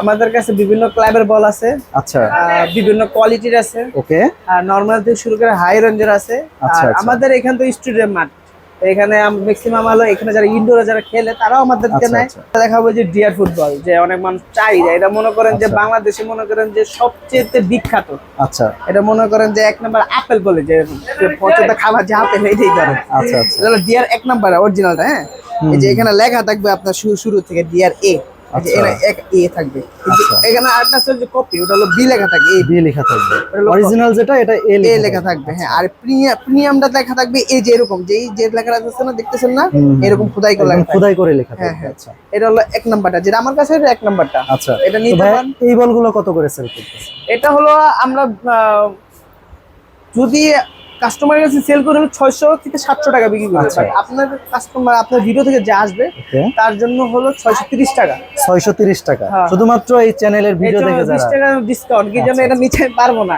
আমাদের কাছে বিভিন্ন ক্লাবের বল আছে। আচ্ছা, বিভিন্ন কোয়ালিটির আছে। ওকে। আর নরমাল থেকে শুরু করে হাই রেঞ্জের আছে। আচ্ছা, আর আচ্ছা। আমাদের এখান তো স্টেডিয়াম মাঠ, এখানে ম্যাক্সিমাম হলো এখানে যারা ইনডোরে যারা খেলে তারাও আমাদেরকে আচ্ছা, নেয়। আচ্ছা। দেখাবো যে ডিয়ার ফুটবল, যে অনেক মানুষ চাহিদা, এটা মনে করেন যে আচ্ছা। বাংলাদেশে মনে করেন যে সবচেয়ে বিখ্যাত। আচ্ছা, এটা মনে করেন যে এক নাম্বার আপেল বলে, যে পচা খাবার যে আপেল এইটাই ধরে। আচ্ছা, আচ্ছা। এটা হলো ডিয়ার এক নাম্বার অরিজিনালটা। হ্যাঁ, এই যে এখানে লেখা থাকবে আপনার শুরু থেকে ডিয়ার এ, আচ্ছা। এক এ থাকবে। আচ্ছা। এখানে আরেকটা আছে যে কপি, ওটা হলো বি লেখা থাকে, এ বি লেখা থাকবে। হলো অরিজিনাল যেটা এটা এ এ লেখা থাকবে। হ্যাঁ, আর প্রিমিয়ামটা লেখা থাকবে এই যে এরকম, যেই যে লেখাটা আছে না, দেখতেছেন না, এরকম খোদাই করে একদম লেখা থাকবে। খোদাই করে লেখা হ্যাঁ, থাকবে। হ্যাঁ। আচ্ছা, এটা হলো এক নাম্বারটা, যেটা আমার কাছে এটা এক নাম্বারটা। আচ্ছা। এটা তো নিতে ভাই পারেন। এই বলগুলো কত করে সেল করতেছে? এটা হলো আমরা যদি কাস্টমারের কাছে সেল করে হলো 600 থেকে 700 টাকা বিক্রি করে। আচ্ছা। বাট আপনার কাস্টমার আপনার ভিডিও থেকে যে আসবে ওকে। তার জন্য হলো 630 টাকা। 630 টাকা হ্যাঁ। শুধুমাত্র এই চ্যানেলের ভিডিও দেখে 20 যারা। টাকা ডিসকাউন্ট, কি জন্য আচ্ছা, এটা নিতে পারবো না।